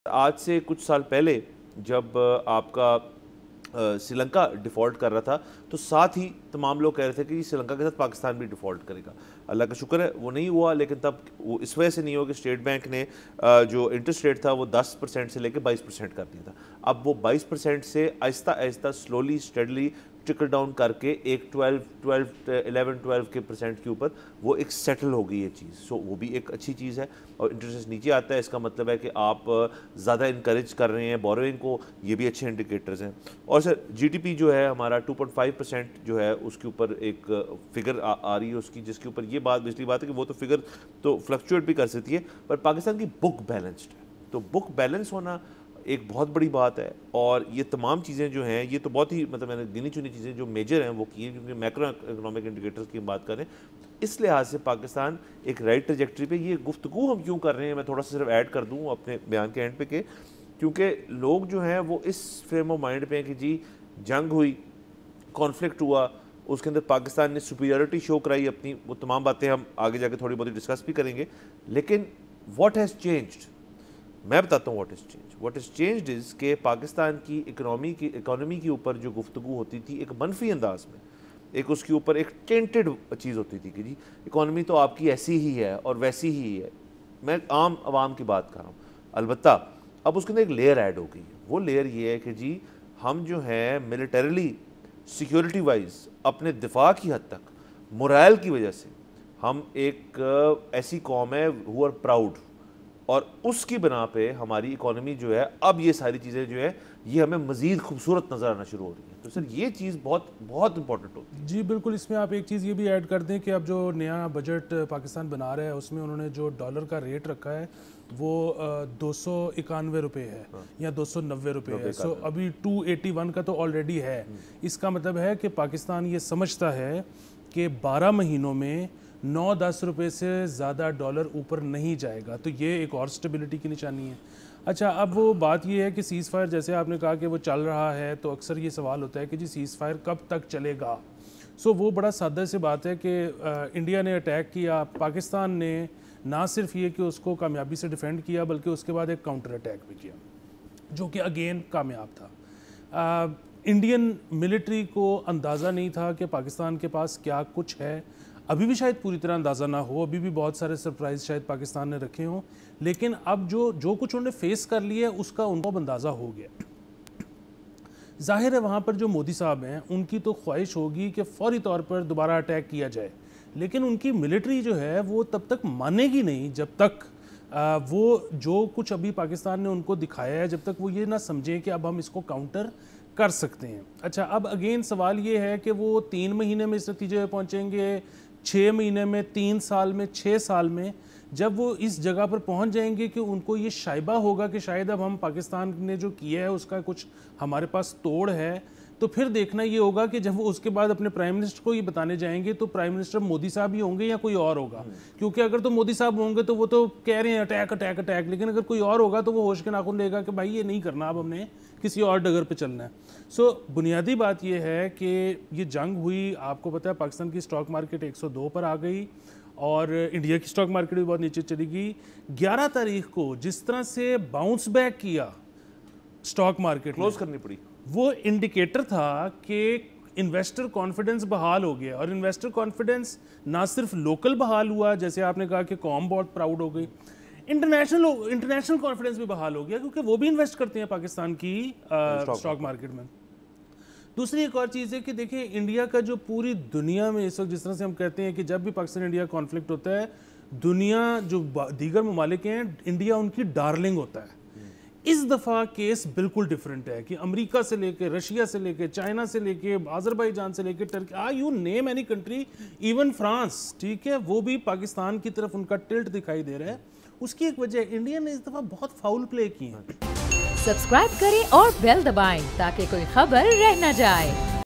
आज से कुछ साल पहले जब आपका श्रीलंका डिफ़ॉल्ट कर रहा था तो साथ ही तमाम लोग कह रहे थे कि श्रीलंका के साथ पाकिस्तान भी डिफ़ॉल्ट करेगा। अल्लाह का शुक्र है वो नहीं हुआ, लेकिन तब वो इस वजह से नहीं हुआ कि स्टेट बैंक ने जो इंटरेस्ट रेट था वो 10% से लेकर 22% कर दिया था। अब वो 22% से Aahista Aahista slowly steadily trickle down करके एक 11-12 के परसेंट के ऊपर वो एक सेटल हो गई ये चीज़। सो वो भी एक अच्छी चीज़ है और इंटरेस्ट नीचे आता है, इसका मतलब है कि आप ज़्यादा इनकरेज कर रहे हैं बोरोइंग को, ये भी अच्छे इंडिकेटर्स हैं। और सर जीडीपी जो है हमारा 2.5% जो है उसके ऊपर एक फिगर आ रही है उसकी, जिसके ऊपर ये बात पिछली बात है कि वो तो फिगर तो फ्लक्चुएट भी कर सकती है, पर पाकिस्तान की बुक बैलेंस्ड है, तो बुक बैलेंस होना एक बहुत बड़ी बात है। और ये तमाम चीज़ें जो हैं ये तो बहुत ही मतलब मैंने गिनी चुनी चीज़ें जो मेजर हैं वो की हैं, क्योंकि मैक्रो इकोनॉमिक इंडिकेटर्स की बात करें इस लिहाज से पाकिस्तान एक राइट ट्रैजेक्टरी पे। ये गुफ्तगू हम क्यों कर रहे हैं, मैं थोड़ा सा सिर्फ ऐड कर दूँ अपने बयान के एंड पे के, क्योंकि लोग जो हैं वो इस फ्रेम ऑफ माइंड पे हैं कि जी जंग हुई, कॉन्फ्लिक्ट हुआ, उसके अंदर पाकिस्तान ने सुपीरियरिटी शो कराई अपनी, वो तमाम बातें हम आगे जाके थोड़ी बहुत डिस्कस भी करेंगे। लेकिन व्हाट हैज़ चेंज्ड, मैं बताता हूँ व्हाट इज़ चेंज्ड इज़ कि पाकिस्तान की इकोनॉमी के ऊपर जो गुफ्तगू होती थी एक मनफी अंदाज में, एक उसके ऊपर एक टेंटेड चीज़ होती थी कि जी इकोनॉमी तो आपकी ऐसी ही है और वैसी ही है। मैं आम आवाम की बात कर रहा हूँ। अलबत्ता अब उसके अंदर एक लेयर ऐड हो गई है, वो लेयर ये है कि जी हम जो है मिलिटरीली सिक्योरिटी वाइज अपने दिफा की हद तक मोरल की वजह से हम एक ऐसी कौम है हु आर प्राउड, और उसकी बना पे हमारी इकोनॉमी जो है अब ये सारी चीज़ें जो है ये हमें मज़ीद खूबसूरत नज़र आना शुरू हो रही है। तो सर ये चीज़ बहुत बहुत इंपॉर्टेंट होती है। जी बिल्कुल, इसमें आप एक चीज़ ये भी ऐड कर दें कि अब जो नया बजट पाकिस्तान बना रहा है उसमें उन्होंने जो डॉलर का रेट रखा है वो 291 रुपये है या 290 रुपये है। सो अभी 281 का तो ऑलरेडी है। इसका मतलब है कि पाकिस्तान ये समझता है कि 12 महीनों में 9-10 रुपये से ज़्यादा डॉलर ऊपर नहीं जाएगा, तो ये एक और स्टेबिलिटी की निशानी है। अच्छा, अब वो बात ये है कि सीज़ फायर जैसे आपने कहा कि वो चल रहा है, तो अक्सर ये सवाल होता है कि जी सीज़ फायर कब तक चलेगा। सो वो बड़ा सादा सी बात है कि इंडिया ने अटैक किया, पाकिस्तान ने ना सिर्फ ये कि उसको कामयाबी से डिफेंड किया बल्कि उसके बाद एक काउंटर अटैक भी किया जो कि अगेन कामयाब था। इंडियन मिलिट्री को अंदाज़ा नहीं था कि पाकिस्तान के पास क्या कुछ है, अभी भी शायद पूरी तरह अंदाज़ा ना हो, अभी भी बहुत सारे सरप्राइज शायद पाकिस्तान ने रखे हों, लेकिन अब जो कुछ उन्होंने फेस कर लिया है उसका उनको अंदाज़ा हो गया। जाहिर है वहाँ पर जो मोदी साहब हैं उनकी तो ख्वाहिश होगी कि फौरी तौर पर दोबारा अटैक किया जाए, लेकिन उनकी मिलिट्री जो है वो तब तक मानेगी नहीं जब तक वो जो कुछ अभी पाकिस्तान ने उनको दिखाया है जब तक वो ये ना समझें कि अब हम इसको काउंटर कर सकते हैं। अच्छा, अब अगेन सवाल ये है कि वो 3 महीने में इस नतीजे में पहुँचेंगे, 6 महीने में, 3 साल में, 6 साल में, जब वो इस जगह पर पहुंच जाएंगे कि उनको ये शायबा होगा कि शायद अब हम पाकिस्तान ने जो किया है उसका कुछ हमारे पास तोड़ है, तो फिर देखना ये होगा कि जब वो उसके बाद अपने प्राइम मिनिस्टर को ये बताने जाएंगे तो प्राइम मिनिस्टर मोदी साहब ही होंगे या कोई और होगा। क्योंकि अगर तो मोदी साहब होंगे तो वो तो कह रहे हैं अटैक अटैक अटैक, लेकिन अगर कोई और होगा तो वो होश के नाखून लेगा कि भाई ये नहीं करना, अब हमने किसी और डगर पे चलना है। सो बुनियादी बात ये है कि ये जंग हुई, आपको पता है पाकिस्तान की स्टॉक मार्केट 102 पर आ गई और इंडिया की स्टॉक मार्केट भी बहुत नीचे चली गई। 11 तारीख को जिस तरह से बाउंस बैक किया स्टॉक मार्केट, क्लोज करनी पड़ी, वो इंडिकेटर था कि इन्वेस्टर कॉन्फिडेंस बहाल हो गया। और इन्वेस्टर कॉन्फिडेंस ना सिर्फ लोकल बहाल हुआ, जैसे आपने कहा कि कौम बहुत प्राउड हो गई, इंटरनेशनल कॉन्फिडेंस भी बहाल हो गया, क्योंकि वो भी इन्वेस्ट करते हैं पाकिस्तान की स्टॉक मार्केट में। दूसरी एक और चीज़ है कि देखिए इंडिया का जो पूरी दुनिया में इस वक्त जिस तरह से हम कहते हैं कि जब भी पाकिस्तान इंडिया कॉन्फ्लिक्ट होता है, दुनिया जो दीगर ममालिक हैं इंडिया उनकी डार्लिंग होता है। इस दफ़ा केस बिल्कुल डिफरेंट है कि अमेरिका से लेके, रशिया से लेके, चाइना से लेके, आज़रबाईजान से लेके, Turkey, you name any country, even France, ठीक है, वो भी पाकिस्तान की तरफ उनका टिल्ट दिखाई दे रहा है। उसकी एक वजह इंडिया ने इस दफ़ा बहुत फाउल प्ले की है। सब्सक्राइब करें और बेल दबाएं ताकि कोई खबर रह न जाए।